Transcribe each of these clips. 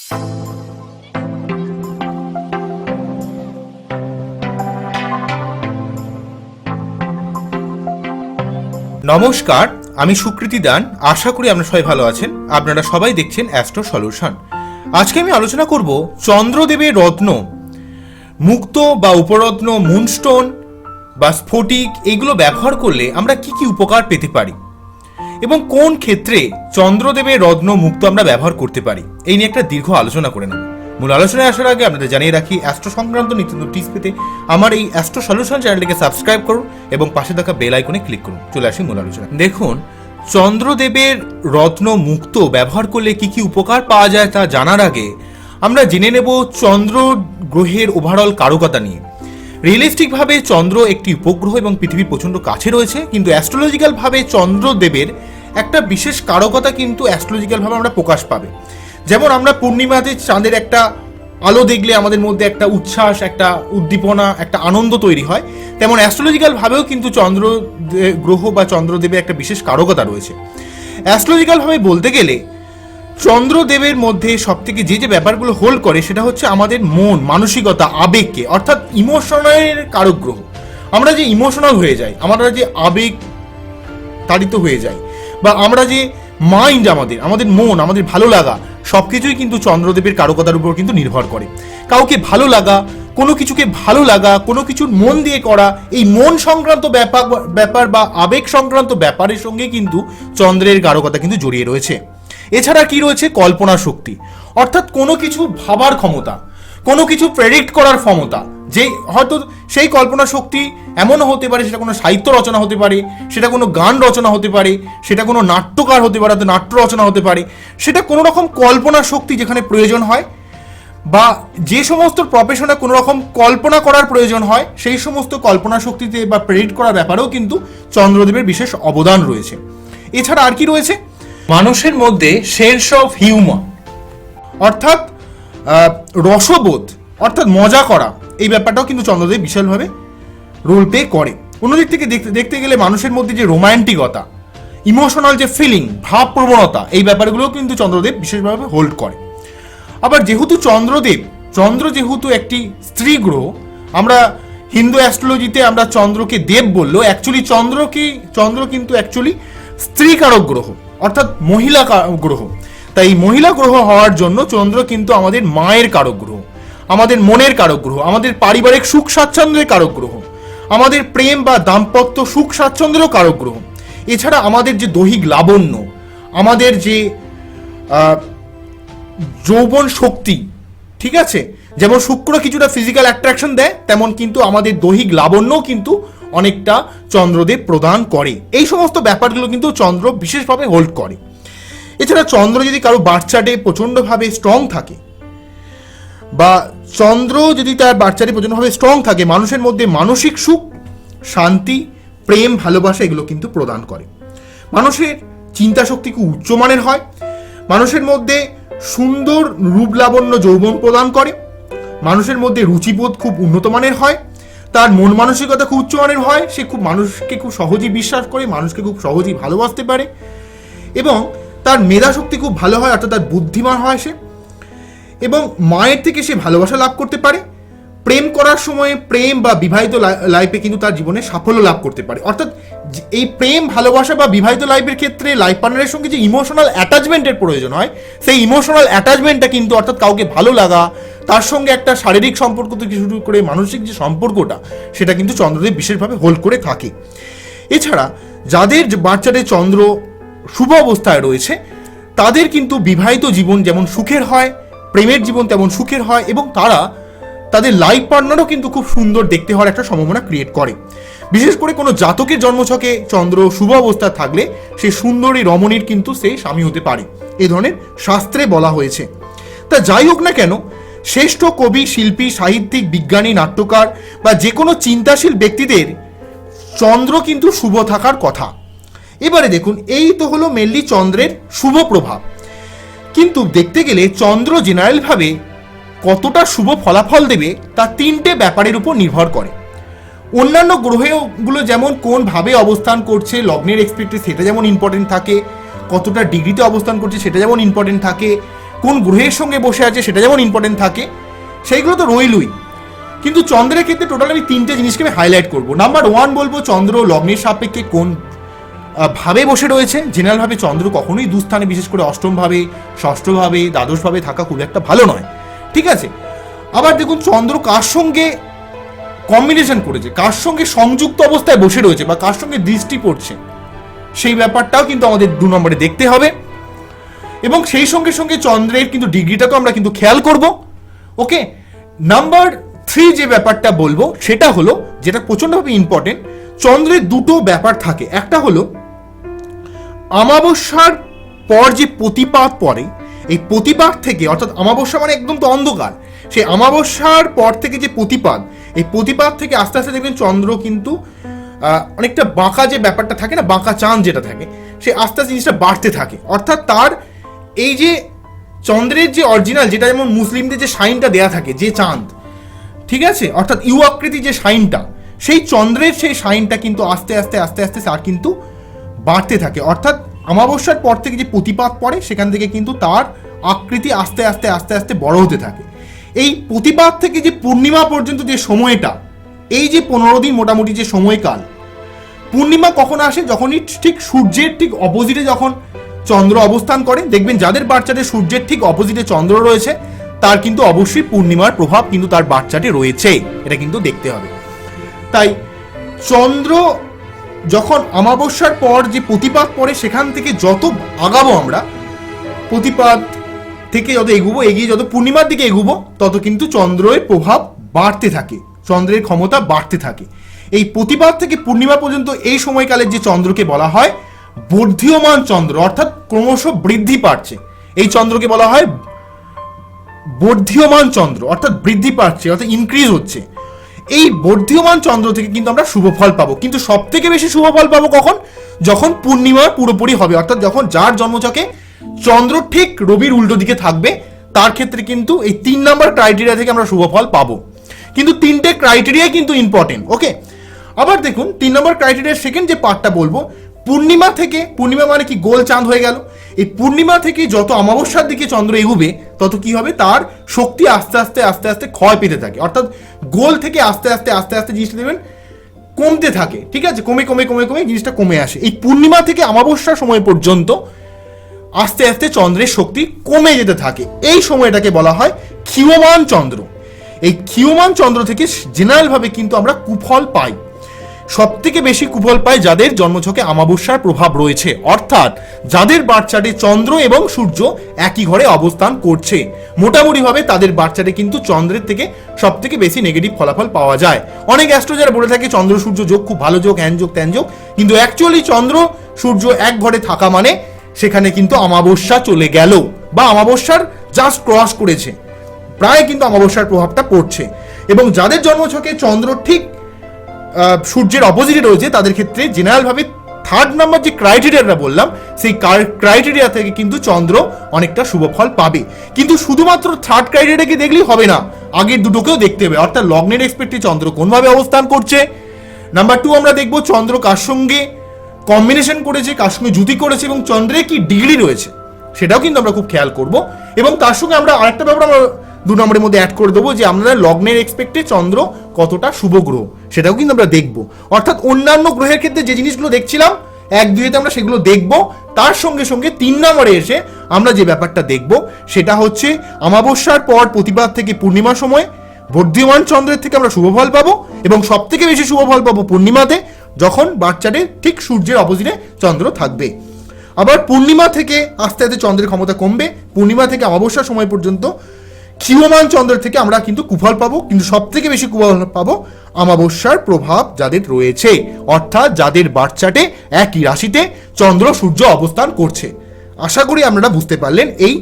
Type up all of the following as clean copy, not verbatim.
নমস্কার, আমি সুকৃতি দান। আশা করি আপনারা সবাই ভালো আছেন। আপনারা সবাই দেখছেন অ্যাস্ট্রো সলিউশন। আজকে আমি আলোচনা করব চন্দ্রদেবের রত্ন, মুক্ত বা উপরত্ন, মুনস্টোন বা স্ফটিক এগুলো ব্যবহার করলে আমরা কি কি উপকার পেতে পারি এবং কোন ক্ষেত্রে চন্দ্রদেবের রত্ন মুক্ত আমরা ব্যবহার করতে পারি, এই নিয়ে একটা দীর্ঘ আলোচনা করে নেব। মূল আলোচনায় আসার আগে আপনাদের জানিয়ে রাখি, অ্যাস্ট্রো সংক্রান্ত নিত্য নতুন টিপস পেতে আমার এই অ্যাস্ট্রো সলিউশন চ্যানেলটিকে সাবস্ক্রাইব করুন এবং পাশে থাকা বেল আইকনে ক্লিক করুন। চলে আসি মূল আলোচনা। দেখুন, চন্দ্রদেবের রত্ন মুক্ত ব্যবহার করলে কি কি উপকার পাওয়া যায় তা জানার আগে আমরা জেনে নেব চন্দ্র গ্রহের ওভারঅল কারকতা নিয়ে। রিয়েলিস্টিকভাবে চন্দ্র একটি উপগ্রহ এবং পৃথিবীর প্রচণ্ড কাছে রয়েছে, কিন্তু অ্যাস্ট্রোলজিক্যালভাবে চন্দ্রদেবের একটা বিশেষ কারকতা কিন্তু অ্যাস্ট্রোলজিক্যালভাবে আমরা প্রকাশ পাবে। যেমন আমরা পূর্ণিমাতে চাঁদের একটা আলো দেখলে আমাদের মধ্যে একটা উচ্ছ্বাস, একটা উদ্দীপনা, একটা আনন্দ তৈরি হয়, তেমন অ্যাস্ট্রোলজিক্যালভাবেও কিন্তু চন্দ্র গ্রহ বা চন্দ্রদেবের একটা বিশেষ কারকতা রয়েছে। অ্যাস্ট্রোলজিক্যালভাবে বলতে গেলে চন্দ্রদেবের মধ্যে সবথেকে যে ব্যাপারগুলো হোল্ড করে সেটা হচ্ছে আমাদের মন, মানসিকতা, আবেগকে, অর্থাৎ ইমোশনের কারক গ্রহ। আমরা যে ইমোশনাল হয়ে যাই, আমরা যে আবেগ তাড়িত হয়ে যাই, বা আমরা যে মাইন্ড, আমাদের মন, আমাদের ভালো লাগা সবকিছুই কিন্তু চন্দ্রদেবের কারকতার উপর কিন্তু নির্ভর করে। কাউকে ভালো লাগা, কোনো কিছুকে ভালো লাগা, কোনো কিছুর মন দিয়ে করা, এই মন সংক্রান্ত ব্যাপার বা আবেগ সংক্রান্ত ব্যাপারের সঙ্গে কিন্তু চন্দ্রের কারকতা কিন্তু জড়িয়ে রয়েছে। এছাড়া কি রয়েছে? কল্পনা শক্তি, অর্থাৎ কোনো কিছু ভাবার ক্ষমতা, কোনো কিছু প্রেডিক্ট করার ক্ষমতা। যে হয়তো সেই কল্পনা শক্তি এমনও হতে পারে, সেটা কোনো সাহিত্য রচনা হতে পারে, সেটা কোনো গান রচনা হতে পারে, সেটা কোনো নাট্যকার হতে পারে, নাট্য রচনা হতে পারে, সেটা কোনো রকম কল্পনা শক্তি যেখানে প্রয়োজন হয়, বা যে সমস্ত প্রফেশনে কোনো রকম কল্পনা করার প্রয়োজন হয়, সেই সমস্ত কল্পনা শক্তিতে বা প্রেডিক্ট করার ব্যাপারেও কিন্তু চন্দ্রদেবের বিশেষ অবদান রয়েছে। এছাড়া আর কি রয়েছে? মানুষের মধ্যে সেন্স অফ হিউমার, অর্থাৎ রসবোধ, অর্থাৎ মজা করা, এই ব্যাপারটাও কিন্তু চন্দ্রদেব বিশালভাবে রোল প্লে করে। অন্যদিক থেকে দেখতে গেলে মানুষের মধ্যে যে রোম্যান্টিকতা, ইমোশনাল যে ফিলিং, ভাব প্রবণতা, এই ব্যাপারগুলোও কিন্তু চন্দ্রদেব বিশেষভাবে হোল্ড করে। আবার যেহেতু চন্দ্র যেহেতু একটি স্ত্রী গ্রহ, আমরা হিন্দু অ্যাস্ট্রোলজিতে আমরা চন্দ্রকে দেব বললেও অ্যাকচুয়ালি চন্দ্র কিন্তু অ্যাকচুয়ালি স্ত্রী কারক গ্রহ, অর্থাৎ মহিলা গ্রহ। তাই মহিলা গ্রহ হওয়ার জন্য চন্দ্র কিন্তু আমাদের মায়ের কারক গ্রহ, আমাদের মনের কারক গ্রহ, আমাদের পারিবারিক সুখ স্বাচ্ছন্দ্যের কারক গ্রহ, আমাদের প্রেম বা দাম্পত্য সুখ স্বাচ্ছন্দ্যেরও কারক গ্রহ। এছাড়া আমাদের যে দৈহিক লাবণ্য, আমাদের যে যৌবন শক্তি, ঠিক আছে, যেমন শুক্র কিছুটা ফিজিক্যাল অ্যাট্রাকশন দেয়, তেমন কিন্তু আমাদের দৈহিক লাবণ্যও কিন্তু অনেকটা চন্দ্রদেব প্রদান করে। এই সমস্ত ব্যাপারগুলো কিন্তু চন্দ্র বিশেষভাবে হোল্ড করে। এছাড়া চন্দ্র যদি কারো বাচ্চাটে প্রচণ্ডভাবে স্ট্রং থাকে, বা চন্দ্র যদি তার বাচ্চাটি প্রচণ্ডভাবে স্ট্রং থাকে, মানুষের মধ্যে মানসিক সুখ, শান্তি, প্রেম, ভালোবাসা এগুলো কিন্তু প্রদান করে। মানুষের চিন্তা শক্তি খুব উচ্চমানের হয়, মানুষের মধ্যে সুন্দর রূপ লাবণ্য যৌবন প্রদান করে, মানুষের মধ্যে রুচিবোধ খুব উন্নত মানের হয়, তার মন মানসিকতা খুব উচ্চমানের হয়, সে মানুষকে খুব সহজেই বিশ্বাস করে, মানুষকে খুব সহজেই ভালোবাসতে পারে, এবং তার মেধা শক্তি খুব ভালো হয়, অর্থাৎ তার বুদ্ধিমান হয় সে, এবং মায়ের থেকে সে ভালোবাসা লাভ করতে পারে। প্রেম করার সময় প্রেম বা বিবাহিত লাইফে কিন্তু তার জীবনে সাফল্য লাভ করতে পারে। অর্থাৎ এই প্রেম, ভালোবাসা বা বিবাহিত লাইফের ক্ষেত্রে লাইফ পার্টনারের সঙ্গে যে ইমোশনাল অ্যাটাচমেন্টের প্রয়োজন হয়, সেই ইমোশনাল অ্যাটাচমেন্টটা কিন্তু, অর্থাৎ কাউকে ভালো লাগা, তার সঙ্গে একটা শারীরিক সম্পর্ক থেকে শুরু করে মানসিক যে সম্পর্কটা, সেটা কিন্তু চন্দ্রদেব বিশেষভাবে হোল্ড করে থাকে। এছাড়া যাদের বাচ্চাদের চন্দ্র শুভ অবস্থায় রয়েছে, তাদের কিন্তু বিবাহিত জীবন যেমন সুখের হয়, প্রেমের জীবন তেমন সুখের হয়, এবং তাদের লাইফ পার্টনারও কিন্তু খুব সুন্দর দেখতে হওয়ার একটা সম্ভাবনা ক্রিয়েট করে। বিশেষ করে কোনো জাতকের জন্মছকে চন্দ্র শুভ অবস্থা থাকলে সে সুন্দরী রমণীর কিন্তু সে স্বামী হতে পারে, এই ধরনের শাস্ত্রে বলা হয়েছে। তা যাই হোক না কেন, শ্রেষ্ঠ কবি, শিল্পী, সাহিত্যিক, বিজ্ঞানী, নাট্যকার বা যে কোনো চিন্তাশীল ব্যক্তিদের চন্দ্র কিন্তু শুভ থাকার কথা। এবারে দেখুন, এই তো হলো মেনলি চন্দ্রের শুভ প্রভাব, কিন্তু দেখতে গেলে চন্দ্র জেনারেলভাবে কতটা শুভ ফলাফল দেবে তা তিনটে ব্যাপারের উপর নির্ভর করে। অন্যান্য গ্রহগুলো যেমন কোন ভাবে অবস্থান করছে, লগ্নের এক্সপেক্টে সেটা যেমন ইম্পর্টেন্ট থাকে, কতটা ডিগ্রিতে অবস্থান করছে সেটা যেমন ইম্পর্টেন্ট থাকে, কোন গ্রহের সঙ্গে বসে আছে সেটা যেমন ইম্পর্টেন্ট থাকে, সেইগুলো তো রইলই। কিন্তু চন্দ্রের ক্ষেত্রে টোটাল আমি তিনটে জিনিসকে আমি হাইলাইট করবো। নাম্বার 1 বলবো চন্দ্র লগ্নের সাপেক্ষে কোন ভাবে বসে রয়েছে। জেনারেলভাবে চন্দ্র কখনোই দুস্থানে, বিশেষ করে অষ্টমভাবে, ষষ্ঠভাবে, দ্বাদশভাবে থাকা খুব একটা ভালো নয়, ঠিক আছে। আবার দেখুন চন্দ্র কার সঙ্গে কম্বিনেশন করেছে, কার সঙ্গে সংযুক্ত অবস্থায় বসে রয়েছে বা কার সঙ্গে দৃষ্টি পড়ছে, সেই ব্যাপারটাও কিন্তু আমাদের 2 নম্বরে দেখতে হবে। এবং সেই সঙ্গে সঙ্গে চন্দ্রের কিন্তু ডিগ্রিটাকেও আমরা কিন্তু খেয়াল করব। ওকে, নাম্বার 3 যে ব্যাপারটা বলবো সেটা হলো, যেটা প্রচন্ডভাবে ইম্পর্টেন্ট, চন্দ্রের দুটো ব্যাপার থাকে। একটা হলো অমাবস্যার পর যে প্রতিপাত পড়ে, এই প্রতিপাত থেকে, অর্থাৎ অমাবস্যা মানে একদম তো অন্ধকার, সেই অমাবস্যার পর থেকে যে প্রতিপাত, এই প্রতিপাত থেকে আস্তে আস্তে দেখবেন চন্দ্র কিন্তু অনেকটা বাঁকা যে ব্যাপারটা থাকে না, বাঁকা চাঁদ যেটা থাকে, সে আস্তে আস্তে জিনিসটা বাড়তে থাকে। অর্থাৎ তার এই যে চন্দ্রের যে অরিজিনাল, যেটা যেমন মুসলিমদের যে সাইনটা দেয়া থাকে, যে চাঁদ, ঠিক আছে, অর্থাৎ ইউ আকৃতি যে সাইনটা, সেই চন্দ্রের সেই সাইনটা কিন্তু আস্তে আস্তে আস্তে আস্তে তার কিন্তু বাড়তে থাকে। অর্থাৎ অমাবস্যার পর থেকে যে প্রতিপাত পড়ে, সেখান থেকে কিন্তু তার আকৃতি আস্তে আস্তে আস্তে আস্তে বড় হতে থাকে। এই প্রতিপাত থেকে যে পূর্ণিমা পর্যন্ত যে সময়টা, এই যে 15 দিন মোটামুটি যে সময়কাল, পূর্ণিমা কখন আসে, যখনই ঠিক সূর্যের ঠিক অপোজিটে যখন চন্দ্র অবস্থান করে, দেখবেন যাদের বাচ্চাটে সূর্যের ঠিক অপোজিটে চন্দ্র রয়েছে, তার কিন্তু অবশ্যই পূর্ণিমার প্রভাব কিন্তু তার বাচ্চাটে রয়েছে, এটা কিন্তু দেখতে হবে। তাই চন্দ্র যখন অমাবস্যার পর যে প্রতিপাত পড়ে, সেখান থেকে যত আগাবো আমরা, প্রতিপাত থেকে যত এগুবো, এগিয়ে যত পূর্ণিমার দিকে এগুবো, তত কিন্তু চন্দ্রের প্রভাব বাড়তে থাকে, চন্দ্রের ক্ষমতা বাড়তে থাকে। এই প্রতিপাত থেকে পূর্ণিমা পর্যন্ত এই সময়কালের যে চন্দ্রকে বলা হয় বর্ধীয়মান চন্দ্র, অর্থাৎ ক্রমশ বৃদ্ধি পাচ্ছে, এই চন্দ্রকে বলা হয় বর্ধীয়মান চন্দ্র, অর্থাৎ বৃদ্ধি পাচ্ছে, অর্থাৎ ইনক্রিজ হচ্ছে। এই বর্ধীয়মান চন্দ্র থেকে কিন্তু আমরা শুভ ফল পাবো। কিন্তু সব থেকে বেশি শুভ ফল পাবো কখন, যখন পূর্ণিমা পুরোপুরি হবে, অর্থাৎ যখন যার জন্মছকে চন্দ্র ঠিক রবির উল্টো দিকে থাকবে, তার ক্ষেত্রে কিন্তু এই 3 নম্বর ক্রাইটেরিয়া থেকে আমরা শুভ ফল পাবো। কিন্তু 3টে ক্রাইটেরিয়া কিন্তু ইম্পর্টেন্ট। ওকে, আবার দেখুন 3 নম্বর ক্রাইটেরিয়ার সেকেন্ড যে পার্টটা বলবো, পূর্ণিমা থেকে, পূর্ণিমা মানে কি গোল চাঁদ হয়ে গেল, এই পূর্ণিমা থেকে যত অমাবস্যার দিকে চন্দ্র এগুবে, তত কি হবে, তার শক্তি আস্তে আস্তে আস্তে আস্তে ক্ষয় পেতে থাকে। অর্থাৎ গোল থেকে আস্তে আস্তে আস্তে আস্তে জিনিসটা দেখবেন কমতে থাকে, ঠিক আছে, কমে কমে কমে কমে জিনিসটা কমে আসে। এই পূর্ণিমা থেকে অমাবস্যার সময় পর্যন্ত আস্তে আস্তে চন্দ্রের শক্তি কমে যেতে থাকে। এই সময়টাকে বলা হয় ক্ষীয়মান চন্দ্র। এই ক্ষীয়মান চন্দ্র থেকে জেনারেলভাবে কিন্তু আমরা কুফল পাই। সব থেকে বেশি কুফল পায় যাদের জন্মছকে অমাবস্যার প্রভাব রয়েছে, অর্থাৎ যাদের বাচ্চাটি চন্দ্র এবং সূর্য একই ঘরে অবস্থান করছে, মোটামুটিভাবে তাদের বাচ্চাটি কিন্তু চন্দ্রের থেকে সব থেকে বেশি নেগেটিভ ফলাফল পাওয়া যায়। অনেক অ্যাস্ট্রোলজার বলে থাকে চন্দ্র সূর্য যোগ খুব ভালো যোগ, হ্যান যোগ ত্যান যোগ, কিন্তু অ্যাকচুয়ালি চন্দ্র সূর্য এক ঘরে থাকা মানে সেখানে কিন্তু অমাবস্যা চলে গেল, বা অমাবস্যার জাস্ট ক্রস করেছে, প্রায় কিন্তু অমাবস্যার প্রভাবটা পড়ছে। এবং যাদের জন্মছকে চন্দ্র ঠিক সূর্যের অপোজিটে রয়েছে, তাদের ক্ষেত্রে জেনারেলভাবে 3rd নাম্বার যে ক্রাইটেরিয়াটা বললাম, সেই ক্রাইটেরিয়া থেকে কিন্তু চন্দ্র অনেকটা শুভ ফল পাবে। কিন্তু শুধুমাত্র 3rd ক্রাইটেরিয়াকে দেখলেই হবে না, আগের দুটোকেও দেখতে হবে। অর্থাৎ লগ্নের এক্সপেক্টে চন্দ্র কোনভাবে অবস্থান করছে, নাম্বার 2 আমরা দেখবো চন্দ্র কার সঙ্গে কম্বিনেশন করেছে, কার সঙ্গে জুতি করেছে, এবং চন্দ্রের কি ডিগ্রি রয়েছে, সেটাও কিন্তু আমরা খুব খেয়াল করব। এবং তার সঙ্গে আমরা আরেকটা ব্যাপার আমরা 2 নম্বরের মধ্যে অ্যাড করে দেবো, যে আমরা লগ্নের এক্সপেক্টে চন্দ্র কতটা শুভ গ্রহ, সেটাও কিন্তু আমরা দেখবো। অর্থাৎ অন্যান্য গ্রহের ক্ষেত্রে যে জিনিসগুলো দেখছিলাম 1-2-তে আমরা সেগুলো দেখব, তার সঙ্গে সঙ্গে 3 নম্বরে এসে আমরা যে ব্যাপারটা দেখব সেটা হচ্ছে অমাবস্যার পর প্রতিপাত থেকে পূর্ণিমার সময় বর্ধমান চন্দ্রের থেকে আমরা শুভ ফল পাবো, এবং সব থেকে বেশি শুভ ফল পাবো পূর্ণিমাতে, যখন বাচ্চাদের ঠিক সূর্যের অপোজিটে চন্দ্র থাকবে। আবার পূর্ণিমা থেকে আস্তে আস্তে চন্দ্রের ক্ষমতা কমবে, পূর্ণিমা থেকে অমাবস্যার সময় পর্যন্ত ক্ষীয়মান চন্দ্রের থেকে আমরা কিন্তু কুফল পাবো, কিন্তু সব থেকে বেশি কুফল পাবো অমাবস্যার প্রভাব যাদের রয়েছে, অর্থাৎ যাদের বাচ্চাটে একই রাশিতে চন্দ্র সূর্য অবস্থান করছে। আশা করি আপনারা বুঝতে পারলেন এই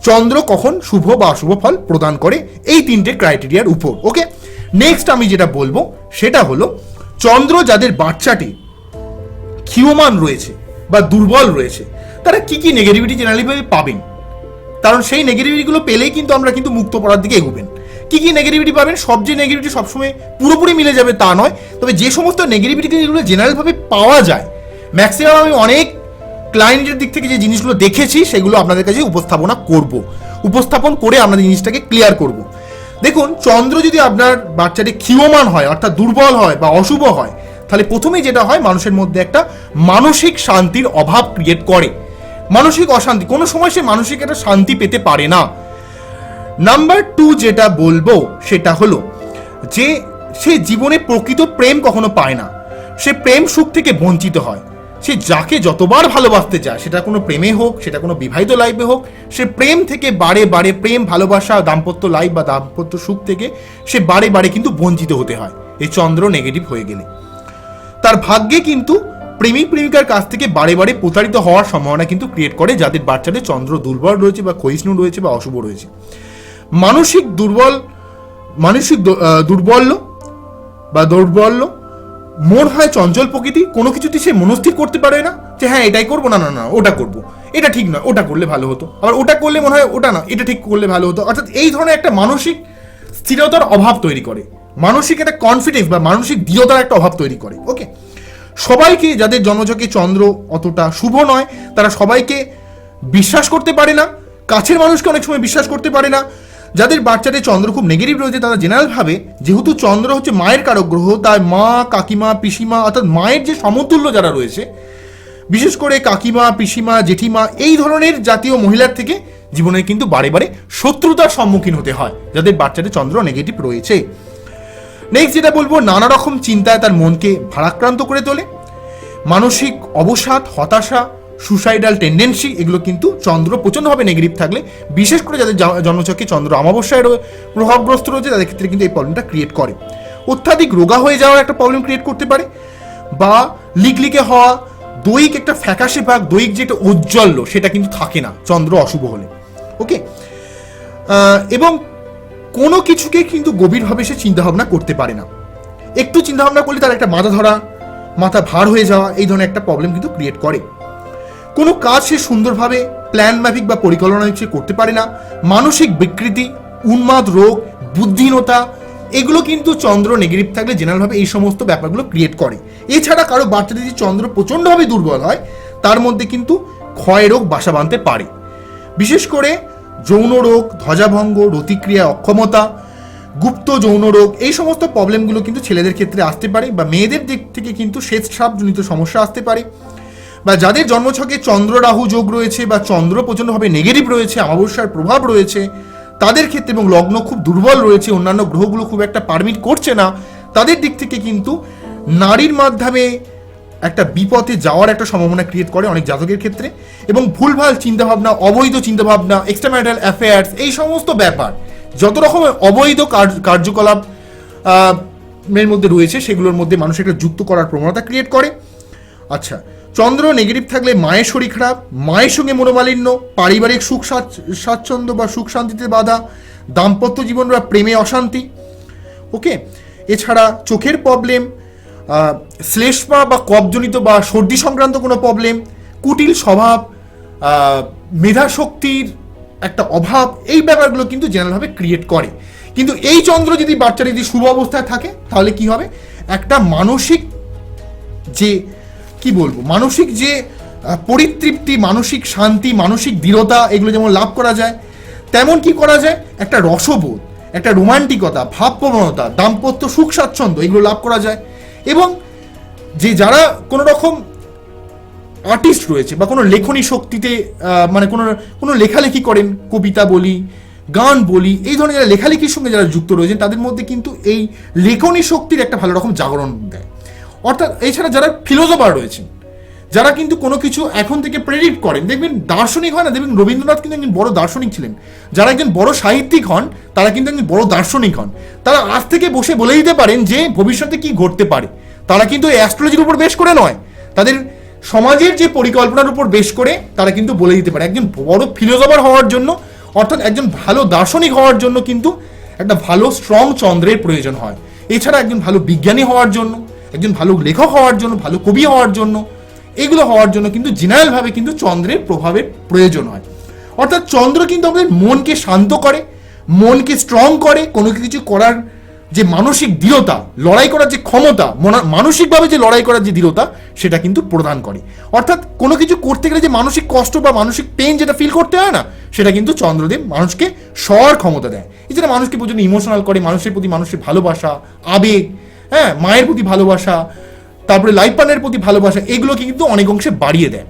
চন্দ্র কখন শুভ বা অশুভ ফল প্রদান করে, এই 3টে ক্রাইটেরিয়ার উপর। ওকে, নেক্সট আমি যেটা বলবো সেটা হলো চন্দ্র যাদের বাচ্চাটি ক্ষীয়মান রয়েছে বা দুর্বল রয়েছে, তারা কি কি নেগেটিভিটি জেনারেলিভাবে পাবেন, কারণ সেই নেগেটিভিটিগুলো পেলেই কিন্তু আমরা কিন্তু মুক্ত পড়ার দিকে এগোবেন। কি কি নেগেটিভিটি পাবেন, সব যে নেগেটিভিটি সবসময় পুরোপুরি মিলে যাবে তা নয়, তবে যে সমস্ত নেগেটিভিটিগুলো জেনারেলভাবে পাওয়া যায়, ম্যাক্সিমাম আমি অনেক ক্লায়েন্টের দিক থেকে যে জিনিসগুলো দেখেছি সেগুলো আপনাদের কাছে উপস্থাপনা করব। উপস্থাপন করে আমরা জিনিসটাকে ক্লিয়ার করব। দেখুন, চন্দ্র যদি আপনার বাচ্চাটি ক্ষীয়মান হয়, অর্থাৎ দুর্বল হয় বা অশুভ হয়, তাহলে প্রথমেই যেটা হয়, মানুষের মধ্যে একটা মানসিক শান্তির অভাব ক্রিয়েট করে। মানসিক অশান্তি, কোনো সময় সে মানসিক একটা শান্তি পেতে পারে না। নাম্বার 2 যেটা বলবো সেটা হলো যে সে জীবনে প্রকৃত প্রেম কখনো পায় না, সে প্রেম সুখ থেকে বঞ্চিত হয়। সে যাকে যতবার ভালোবাসতে চায়, সেটা কোনো প্রেমে হোক, সেটা কোনো বিবাহিত লাইফে হোক, সে প্রেম থেকে বারে বারে, প্রেম ভালোবাসা দাম্পত্য লাইফ বা দাম্পত্য সুখ থেকে সে বারে বারে কিন্তু বঞ্চিত হতে হয় এই চন্দ্র নেগেটিভ হয়ে গেলে। তার ভাগ্যে কিন্তু প্রেমিক প্রেমিকার কাছ থেকে বারে বারে প্রতারিত হওয়ার সম্ভাবনা কিন্তু ক্রিয়েট করে, যাদের বাচ্চাদের চন্দ্র দুর্বল রয়েছে বা ক্ষয়িষ্ণু রয়েছে বা অশুভ রয়েছে। মানসিক দুর্বল্য বা দৌর্বল্য, মন হয় চঞ্চল প্রকৃতি, কোনো কিছুতে সে মনস্থির করতে পারে না যে হ্যাঁ এটাই করবো, না না না ওটা করবো, এটা ঠিক নয়, ওটা করলে ভালো হতো, আবার ওটা করলে মনে হয় ওটা না, এটা ঠিক করলে ভালো হতো। অর্থাৎ এই ধরনের একটা মানসিক স্থিরতার অভাব তৈরি করে, মানসিক একটা কনফিডেন্স বা মানসিক দৃঢ়তার একটা অভাব তৈরি করে। ওকে, সবাইকে, যাদের জন্মছকে চন্দ্র অতটা শুভ নয়, তারা সবাইকে বিশ্বাস করতে পারে না, কাছের মানুষকে অনেক সময় বিশ্বাস করতে পারে না। যাদের বাচ্চাদের চন্দ্র খুব নেগেটিভ রয়েছে, তারা জেনারেল ভাবে, যেহেতু চন্দ্র হচ্ছে মায়ের কারক গ্রহ, তাই মা, কাকিমা, পিসিমা, অর্থাৎ মায়ের যে সমতুল্য যারা রয়েছে, বিশেষ করে কাকিমা, পিসিমা, জেঠিমা, এই ধরনের জাতীয় মহিলার থেকে জীবনে কিন্তু বারে বারে শত্রুতার সম্মুখীন হতে হয় যাদের বাচ্চাদের চন্দ্র নেগেটিভ রয়েছে। নেক্সট যেটা বলবো, নানা রকম চিন্তায় তার মনকে ভারাক্রান্ত করে তোলে। মানসিক অবসাদ, হতাশা, সুসাইডাল টেন্ডেন্সি, এগুলো কিন্তু চন্দ্র প্রচণ্ডভাবে নেগেটিভ থাকলে, বিশেষ করে যাদের জন্মছকে চন্দ্র অমাবস্যায় প্রভাবগ্রস্ত রয়েছে, তাদের ক্ষেত্রে কিন্তু এই প্রবলেমটা ক্রিয়েট করে। অত্যাধিক রোগা হয়ে যাওয়ার একটা প্রবলেম ক্রিয়েট করতে পারে, বা লিকলিকে হওয়া, দৈহিক একটা ফ্যাকাশে ভাগ, দৈহিক যেটা ঔজ্জ্বল্য সেটা কিন্তু থাকে না চন্দ্র অশুভ হলে। ওকে, এবং কোনো কিছুকে কিন্তু গভীরভাবে সে চিন্তাভাবনা করতে পারে না। একটু চিন্তাভাবনা করলে তার একটা মাথা ধরা, মাথা ভার হয়ে যাওয়া, এই ধরনের একটা প্রবলেম কিন্তু ক্রিয়েট করে। কোনো কাজ সে সুন্দরভাবে প্ল্যান মাফিক বা পরিকল্পনা সে করতে পারে না। মানসিক বিকৃতি, উন্মাদ রোগ, বুদ্ধিহীনতা, এগুলো কিন্তু চন্দ্র নেগেটিভ থাকলে জেনারেলভাবে এই সমস্ত ব্যাপারগুলো ক্রিয়েট করে। এছাড়া কারো বাচ্চাদের যদি চন্দ্র প্রচণ্ডভাবে দুর্বল হয়, তার মধ্যে কিন্তু ক্ষয় রোগ বাসা বাঁধতে পারে। বিশেষ করে যৌন রোগ, ধ্বজাভঙ্গ, রতিক্রিয়া অক্ষমতা, গুপ্ত যৌন রোগ, এই সমস্ত প্রবলেমগুলো কিন্তু ছেলেদের ক্ষেত্রে আসতে পারে, বা মেয়েদের দিক থেকে কিন্তু শ্বেতস্রাবজনিত সমস্যা আসতে পারে। বা যাদের জন্মছকে চন্দ্র রাহু যোগ রয়েছে বা চন্দ্র প্রচণ্ডভাবে নেগেটিভ রয়েছে, অমাবস্যার প্রভাব রয়েছে তাদের ক্ষেত্রে, এবং লগ্ন খুব দুর্বল রয়েছে, অন্যান্য গ্রহগুলো খুব একটা পারমিট করছে না, তাদের দিক থেকে কিন্তু নারীর মাধ্যমে একটা বিপথে যাওয়ার একটা সম্ভাবনা ক্রিয়েট করে অনেক জাতকের ক্ষেত্রে। এবং ভুলভাল চিন্তাভাবনা, অবৈধ চিন্তাভাবনা, এক্সট্রাম্যারিটাল অ্যাফেয়ার্স, এই সমস্ত ব্যাপার, যত রকমের অবৈধ কার্যকলাপ এর মধ্যে রয়েছে, সেগুলোর মধ্যে মানুষ একটা যুক্ত করার প্রবণতা ক্রিয়েট করে। আচ্ছা, চন্দ্র নেগেটিভ থাকলে মায়ের শরীর খারাপ, মায়ের সঙ্গে মনোমালিন্য, পারিবারিক সুখ স্বাচ্ছন্দ্য বা সুখ শান্তিতে বাধা, দাম্পত্য জীবন বা প্রেমে অশান্তি। ওকে, এছাড়া চোখের প্রবলেম, শ্লেষ্মা বা কফজনিত বা সর্দি সংক্রান্ত কোনো প্রবলেম, কুটিল স্বভাব, মেধাশক্তির একটা অভাব, এই ব্যাপারগুলো কিন্তু জেনারেলভাবে ক্রিয়েট করে। কিন্তু এই চন্দ্র যদি বাচ্চার যদি শুভ অবস্থায় থাকে, তাহলে কি হবে, একটা মানসিক যে কি বলবো, মানসিক যে পরিতৃপ্তি, মানসিক শান্তি, মানসিক দৃঢ়তা, এগুলো যেমন লাভ করা যায়, তেমন কি করা যায়, একটা রসবোধ, একটা রোমান্টিকতা, ভাবপ্রবণতা, দাম্পত্য সুখ স্বাচ্ছন্দ্য, এগুলো লাভ করা যায়। এবং যে যারা কোনো রকম আর্টিস্ট রয়েছে বা কোনো লেখনী শক্তিতে, মানে কোনো লেখালেখি করেন, কবিতা বলি, গান বলি, এই ধরনের যারা লেখালেখির সঙ্গে যারা যুক্ত রয়েছেন, তাদের মধ্যে কিন্তু এই লেখনী শক্তির একটা ভালো রকম জাগরণ দেয়। অর্থাৎ এছাড়া যারা ফিলোসফার রয়েছেন, যারা কিন্তু কোনো কিছু এখন থেকে প্রেডিক্ট করেন, দেখবেন দার্শনিক হয় না, দেখবেন রবীন্দ্রনাথ কিন্তু একজন বড় দার্শনিক ছিলেন, যারা একজন বড় সাহিত্যিক হন, তারা কিন্তু একজন বড় দার্শনিক হন। তারা আজ থেকে বসে বলে দিতে পারেন যে ভবিষ্যতে কি ঘটতে পারে। তারা কিন্তু অ্যাস্ট্রোলজির উপর বেশ করে নয়, তাদের সমাজের যে পরিকল্পনার উপর বেশ করে তারা কিন্তু বলে দিতে পারে। একজন বড় ফিলোসফার হওয়ার জন্য, অর্থাৎ একজন ভালো দার্শনিক হওয়ার জন্য কিন্তু একটা ভালো স্ট্রং চন্দ্রের প্রয়োজন হয়। এছাড়া একজন ভালো বিজ্ঞানী হওয়ার জন্য, একজন ভালো লেখক হওয়ার জন্য, ভালো কবি হওয়ার জন্য, এগুলো হওয়ার জন্য কিন্তু জেনারেলভাবে কিন্তু চন্দ্রের প্রভাবের প্রয়োজন হয়। অর্থাৎ চন্দ্র কিন্তু আমাদের মনকে শান্ত করে, মনকে স্ট্রং করে, কোনো কিছু করার যে মানসিক দৃঢ়তা, লড়াই করার যে ক্ষমতা, মানসিকভাবে যে লড়াই করার যে দৃঢ়তা, সেটা কিন্তু প্রদান করে। অর্থাৎ কোনো কিছু করতে গেলে যে মানসিক কষ্ট বা মানসিক পেন যেটা ফিল করতে হয় না, সেটা কিন্তু চন্দ্রদেব মানুষকে সর ক্ষমতা দেয়। এছাড়া মানুষকে প্রচুর ইমোশনাল করে, মানুষের প্রতি মানুষের ভালোবাসা, আবেগ, হ্যাঁ, মায়ের প্রতি ভালোবাসা, তারপরে লাইফ পার্টনারের প্রতি ভালোবাসা, এগুলোকে কিন্তু অনেক অংশে বাড়িয়ে দেয়।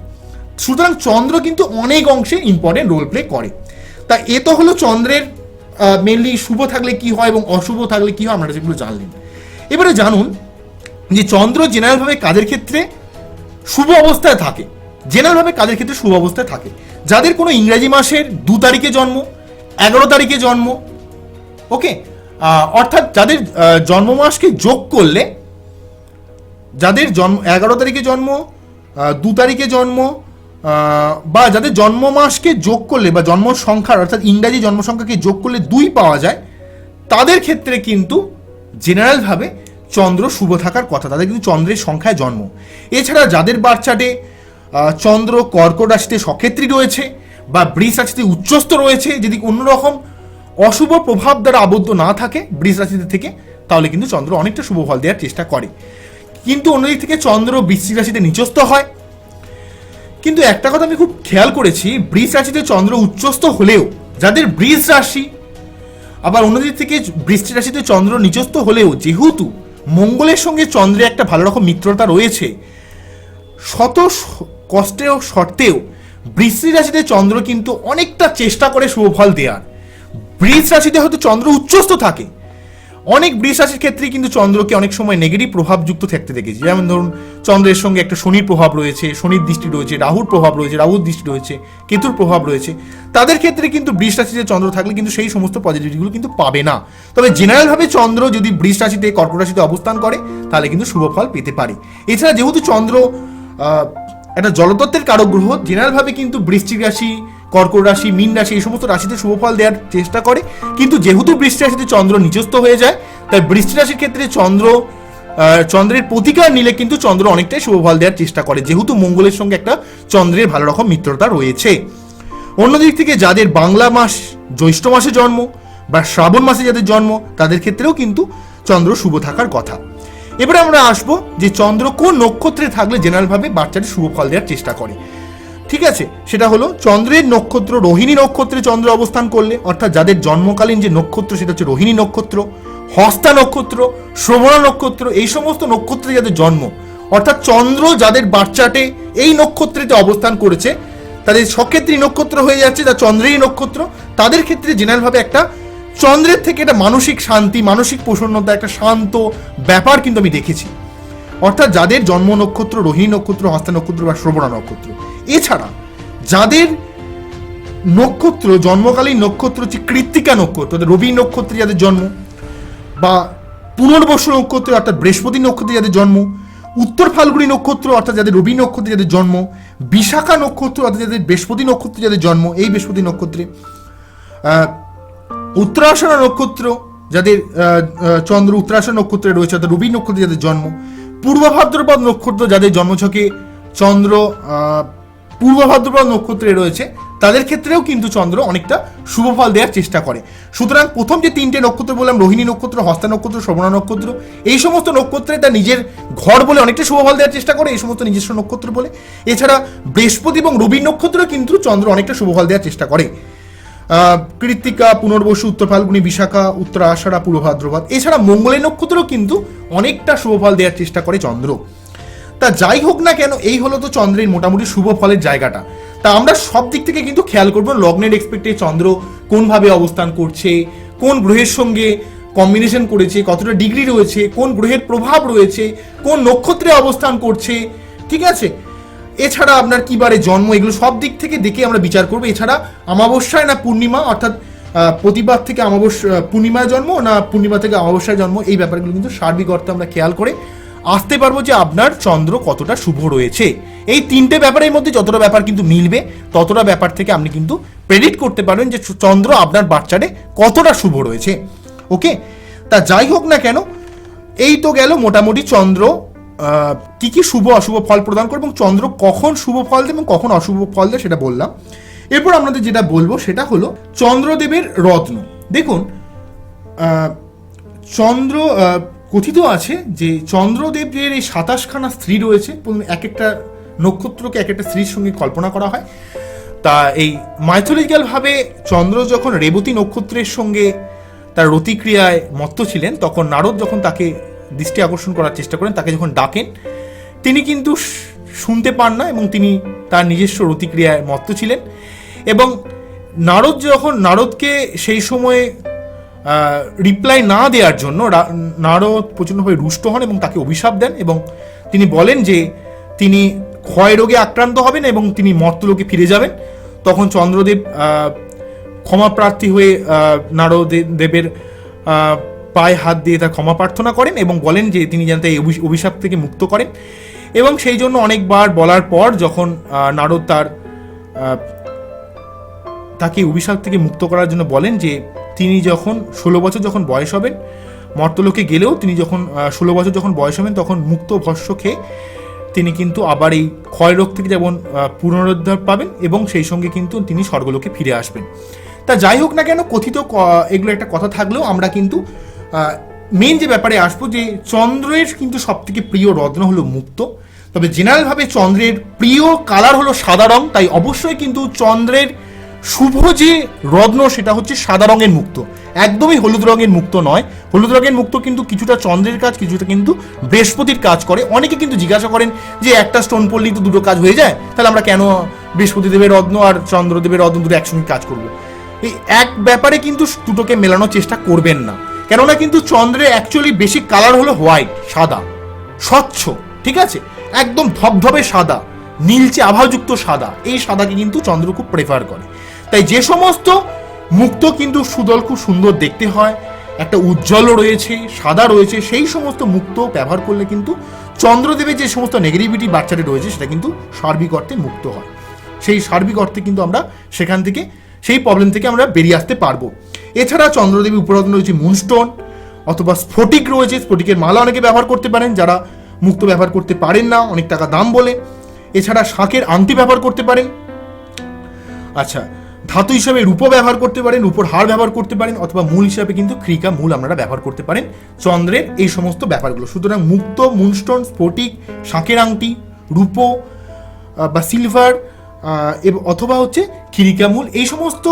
সুতরাং চন্দ্র কিন্তু অনেক অংশে ইম্পর্টেন্ট রোল প্লে করে। তা এ তো হলো চন্দ্রের মেনলি শুভ থাকলে কি হয় এবং অশুভ থাকলে কি হয়, আপনারা সেগুলো জানলেন। এবারে জানুন যে চন্দ্র জেনারেলভাবে কাজের ক্ষেত্রে শুভ অবস্থায় থাকে। জেনারেলভাবে কাজের ক্ষেত্রে শুভ অবস্থায় থাকে যাদের কোনো ইংরেজি মাসের 2 তারিখে জন্ম, 11 তারিখে জন্ম, ওকে, অর্থাৎ যাদের জন্ম মাসকে যোগ করলে, যাদের জন্ম 11 তারিখে জন্ম, 2 তারিখে জন্ম, বা যাদের জন্ম মাসকে যোগ করলে বা জন্ম সংখ্যার অর্থাৎ ইংরাজি জন্ম সংখ্যাকে যোগ করলে 2 পাওয়া যায়, তাদের ক্ষেত্রে কিন্তু জেনারেলভাবে চন্দ্র শুভ থাকার কথা, তাদের কিন্তু চন্দ্রের সংখ্যায় জন্ম। এছাড়া যাদের বাচ্চাটে চন্দ্র কর্কট রাশিতে সক্ষেত্রী রয়েছে বা বৃষ রাশিতে উচ্চস্থ রয়েছে, যদি অন্যরকম অশুভ প্রভাব দ্বারা আবদ্ধ না থাকে বৃষ রাশিতে থেকে, তাহলে কিন্তু চন্দ্র অনেকটা শুভ ফল দেওয়ার চেষ্টা করে। কিন্তু অন্যদিক থেকে চন্দ্র বৃশ্চিক রাশিতে নিচস্থ হয়। কিন্তু একটা কথা আমি খুব খেয়াল করেছি, বৃষ রাশিতে চন্দ্র উচ্চস্থ হলেও যাদের বৃষ রাশি, আবার অন্যদিক থেকে বৃশ্চিক রাশিতে চন্দ্র নিচস্থ হলেও যেহেতু মঙ্গলের সঙ্গে চন্দ্রের একটা ভালো রকম মিত্রতা রয়েছে, শত কষ্টেও সত্ত্বেও বৃশ্চিক রাশিতে চন্দ্র কিন্তু অনেকটা চেষ্টা করে শুভ ফল দেওয়ার। বৃষ রাশিতে হয়তো চন্দ্র উচ্চস্থ থাকে, অনেক বৃষ রাশির ক্ষেত্রে কিন্তু চন্দ্রকে অনেক সময় নেগেটিভ প্রভাবযুক্ত থাকতে দেখেছি। যেমন ধরুন চন্দ্রের সঙ্গে একটা শনির প্রভাব রয়েছে, শনির দৃষ্টি রয়েছে, রাহুর প্রভাব রয়েছে, রাহুর দৃষ্টি রয়েছে, কেতুর প্রভাব রয়েছে। তাদের ক্ষেত্রে কিন্তু বৃষ রাশিতে চন্দ্র থাকলে কিন্তু সেই সমস্ত পজিটিভিটিগুলো কিন্তু পাবে না। তবে জেনারেলভাবে চন্দ্র যদি বৃষ রাশিতে কর্কট রাশিতে অবস্থান করে তাহলে কিন্তু শুভ ফল পেতে পারে। এছাড়া যেহেতু চন্দ্র একটা জলতত্ত্বের কারক গ্রহ, জেনারেলভাবে কিন্তু বৃশ্চিক রাশি, কর্কট রাশি, মীন রাশি এই সমস্ত রাশিতে শুভ ফল দেওয়ার চেষ্টা করে। কিন্তু যেহেতু বৃশ্চিক রাশিতে চন্দ্র নিচস্থ হয়ে যায়, তাই বৃশ্চিক রাশির ক্ষেত্রে চন্দ্রের প্রতিকার নিলে কিন্তু চন্দ্র অনেকটাই শুভ ফল দেওয়ার চেষ্টা করে, যেহেতু মঙ্গলের সঙ্গে একটা চন্দ্রের ভালো রকম মিত্রতা রয়েছে। অন্যদিক থেকে যাদের বাংলা মাস জ্যৈষ্ঠ মাসে জন্ম বা শ্রাবণ মাসে যাদের জন্ম, তাদের ক্ষেত্রেও কিন্তু চন্দ্র শুভ থাকার কথা। এবারে আমরা আসবো যে চন্দ্র কোন নক্ষত্রে থাকলে জেনারেলভাবে বাচ্চাটি শুভ ফল দেওয়ার চেষ্টা করে। ঠিক আছে, সেটা হলো চন্দ্রের নক্ষত্র রোহিণী নক্ষত্রে চন্দ্র অবস্থান করলে, অর্থাৎ যাদের জন্মকালীন যে নক্ষত্র সেটা হচ্ছে রোহিণী নক্ষত্র, হস্তা নক্ষত্র, শ্রবণা নক্ষত্র, এই সমস্ত নক্ষত্রে যাদের জন্ম, অর্থাৎ চন্দ্র যাদের বাচ্চাটে এই নক্ষত্রেতে অবস্থান করেছে, তাদের সক্ষেত্রী নক্ষত্র হয়ে যাচ্ছে, যা চন্দ্রেরই নক্ষত্র, তাদের ক্ষেত্রে জেনারেলভাবে একটা চন্দ্রের থেকে একটা মানসিক শান্তি, মানসিক প্রসন্নতা, একটা শান্ত ব্যাপার কিন্তু আমি দেখেছি। অর্থাৎ যাদের জন্ম নক্ষত্র রোহিণী নক্ষত্র, হস্তা নক্ষত্র বা শ্রবণা নক্ষত্র। এছাড়া যাদের নক্ষত্র জন্মকালীন নক্ষত্র হচ্ছে কৃত্তিকা নক্ষত্র, রবি নক্ষত্রে যাদের জন্ম, বা পুনর্বসু নক্ষত্র অর্থাৎ বৃহস্পতি নক্ষত্রে যাদের জন্ম, উত্তর ফাল্গুনী নক্ষত্র অর্থাৎ যাদের রবি নক্ষত্রে যাদের জন্ম, বিশাখা নক্ষত্র অর্থাৎ যাদের বৃহস্পতি নক্ষত্রে যাদের জন্ম, এই বৃহস্পতি নক্ষত্রে, উত্তরাষাঢ়া নক্ষত্র যাদের চন্দ্র উত্তরাষাঢ়া নক্ষত্রে রয়েছে অর্থাৎ রবি নক্ষত্রে যাদের জন্ম, পূর্ব ভাদ্রপদ নক্ষত্র যাদের জন্মছকে চন্দ্র পূর্ব ভাদ্রপদ নক্ষত্রে রয়েছে, তাদের ক্ষেত্রেও কিন্তু চন্দ্র অনেকটা শুভ ফল দেওয়ার চেষ্টা করে। সুতরাং প্রথম যে 3টে নক্ষত্র বললাম, রোহিণী নক্ষত্র, হস্তা নক্ষত্র, শ্রবণা নক্ষত্র, এই সমস্ত নক্ষত্রে তার নিজের ঘর বলে অনেকটা শুভ ফল দেওয়ার চেষ্টা করে, এই সমস্ত নিজস্ব নক্ষত্র বলে। এছাড়া বৃহস্পতি এবং রবি নক্ষত্র কিন্তু চন্দ্র অনেকটা শুভ ফল দেওয়ার চেষ্টা করে। কৃত্তিকা, পুনর্বসু, উত্তর ফাল্গুনী, বিশাখা, উত্তর আষাঢ়া, পূর্ব ভাদ্রপদ, এছাড়া মঙ্গলের নক্ষত্র কিন্তু অনেকটা শুভ ফল দেওয়ার চেষ্টা করে চন্দ্র। তা যাই হোক না কেন, এই হলো তো চন্দ্রের মোটামুটি শুভ ফলের জায়গাটা। তা আমরা সব দিক থেকে কিন্তু খেয়াল করবো লগ্নের এক্সপেক্টে চন্দ্র কোনভাবে অবস্থান করছে, কোন গ্রহের সঙ্গে কম্বিনেশন করেছে, কতটা ডিগ্রি রয়েছে, কোন গ্রহের প্রভাব রয়েছে, কোন নক্ষত্রে অবস্থান করছে, ঠিক আছে। এছাড়া আপনার কি বারে জন্ম, এগুলো সব দিক থেকে দেখে আমরা বিচার করবো। এছাড়া অমাবস্যায় না পূর্ণিমা, অর্থাৎ প্রতিবার থেকে পূর্ণিমায় জন্ম না পূর্ণিমা থেকে অমাবস্যায় জন্ম, এই ব্যাপারগুলো কিন্তু সার্বিক অর্থে আমরা খেয়াল করে আসতে পারবো যে আপনার চন্দ্র কতটা শুভ রয়েছে। এই 3টে ব্যাপারের মধ্যে যতটা ব্যাপার কিন্তু মিলবে, ততটা ব্যাপার থেকে আপনি কিন্তু প্রেডিক্ট করতে পারবেন যে চন্দ্র আপনার বাচ্চারে কতটা শুভ রয়েছে। ওকে, তা যাই হোক না কেন, এই তো গেল মোটামুটি চন্দ্র কি কি শুভ অশুভ ফল প্রদান করবে এবং চন্দ্র কখন শুভ ফল দেয় এবং কখন অশুভ ফল দেয় সেটা বললাম। এরপর আপনাদের যেটা বলবো সেটা হলো চন্দ্রদেবের রত্ন। দেখুন, চন্দ্র কথিত আছে যে চন্দ্রদেবের এই 27খানা স্ত্রী রয়েছে, এক একটা নক্ষত্রকে এক একটা স্ত্রীর সঙ্গে কল্পনা করা হয়। তা এই মাইথোলজিক্যালভাবে চন্দ্র যখন রেবতী নক্ষত্রের সঙ্গে তার রতিক্রিয়ায় মত্ত ছিলেন, তখন নারদ যখন তাকে দৃষ্টি আকর্ষণ করার চেষ্টা করেন, তাকে যখন ডাকেন, তিনি কিন্তু শুনতে পান না এবং তিনি তার নিজস্ব রতিক্রিয়ায় মত্ত ছিলেন। এবং নারদ যখন নারদকে সেই সময়ে রিপ্লাই না দেওয়ার জন্য নারদ প্রচণ্ডভাবে রুষ্ট হন এবং তাকে অভিশাপ দেন এবং তিনি বলেন যে তিনি ক্ষয় রোগে আক্রান্ত হবেন এবং তিনি মর্তলোকে ফিরে যাবেন। তখন চন্দ্রদেব ক্ষমাপ্রার্থী হয়ে নারদদেবের পায়ে হাত দিয়ে তার ক্ষমা প্রার্থনা করেন এবং বলেন যে তিনি যেন এই অভিশাপ থেকে মুক্ত করেন। এবং সেই জন্য অনেকবার বলার পর যখন নারদ তাকে অভিশাপ থেকে মুক্ত করার জন্য বলেন যে তিনি যখন 16 বছর যখন বয়স হবেন, মর্তলোকে গেলেও তিনি যখন 16 বছর যখন বয়স হবেন তখন মুক্ত ভস্য খেয়ে তিনি কিন্তু আবার এই ক্ষয় রোগ থেকে যেমন পুনরুদ্ধার পাবেন এবং সেই সঙ্গে কিন্তু তিনি স্বর্গলোকে ফিরে আসবেন। তা যাই হোক না কেন, কথিত এগুলো একটা কথা থাকলেও আমরা কিন্তু মেন যে ব্যাপারে আসবো যে চন্দ্রের কিন্তু সবথেকে প্রিয় রত্ন হলো মুক্ত। তবে জেনারেলভাবে চন্দ্রের প্রিয় কালার হলো সাদা রং, তাই অবশ্যই কিন্তু চন্দ্রের শুভ যে রত্ন সেটা হচ্ছে সাদা রঙের মুক্ত, একদমই হলুদ রঙের মুক্ত নয়। হলুদ রঙের মুক্ত কিন্তু কিছুটা চন্দ্রের কাজ, কিছুটা কিন্তু বৃহস্পতির কাজ করে। অনেকে কিন্তু জিজ্ঞাসা করেন যে একটা স্টোন পড়লেই তো দুটো কাজ হয়ে যায়, তাহলে আমরা কেন বৃহস্পতিদেবের রত্ন আর চন্দ্রদেবের রত্ন দুটো একসঙ্গে কাজ করবো? এই এক ব্যাপারে কিন্তু দুটোকে মেলানোর চেষ্টা করবেন না, কেননা কিন্তু চন্দ্রের অ্যাকচুয়ালি বেসিক কালার হলো হোয়াইট, সাদা, স্বচ্ছ, ঠিক আছে, একদম ধবধবে সাদা, নীলচে আভাযুক্ত সাদা। এই সাদাকে কিন্তু চন্দ্র খুব প্রেফার করে। তাই যে সমস্ত মুক্ত কিন্তু সুদল খুব সুন্দর দেখতে হয়, একটা উজ্জ্বলও রয়েছে, সাদা রয়েছে, সেই সমস্ত মুক্ত ব্যবহার করলে কিন্তু চন্দ্রদেবের যে সমস্ত নেগেটিভিটি বাচ্চাদের রয়েছে সেটা কিন্তু সার্বিক অর্থে মুক্ত হয়। সেই সার্বিক অর্থে কিন্তু আমরা সেখান থেকে সেই প্রবলেম থেকে আমরা বেরিয়ে আসতে পারবো। এছাড়া চন্দ্রদেবী উপরত্ন রয়েছে মুনস্টোন অথবা স্ফটিক রয়েছে, স্ফটিকের মালা অনেকে ব্যবহার করতে পারেন যারা মুক্ত ব্যবহার করতে পারেন না, অনেক টাকা দাম বলে। এছাড়া শাঁখের আংটি ব্যবহার করতে পারেন। আচ্ছা, ধাতু হিসাবে রূপো ব্যবহার করতে পারেন, রূপোর হার ব্যবহার করতে পারেন, অথবা মূল হিসাবে কিন্তু ক্রিকা মূল আপনারা ব্যবহার করতে পারেন চন্দ্রের এই সমস্ত ব্যাপারগুলো। সুতরাং মুক্ত, মুনস্টোন, স্ফটিক, শাঁখের আংটি, রূপো বা সিলভার অথবা হচ্ছে খিরিকা মূল, এই সমস্ত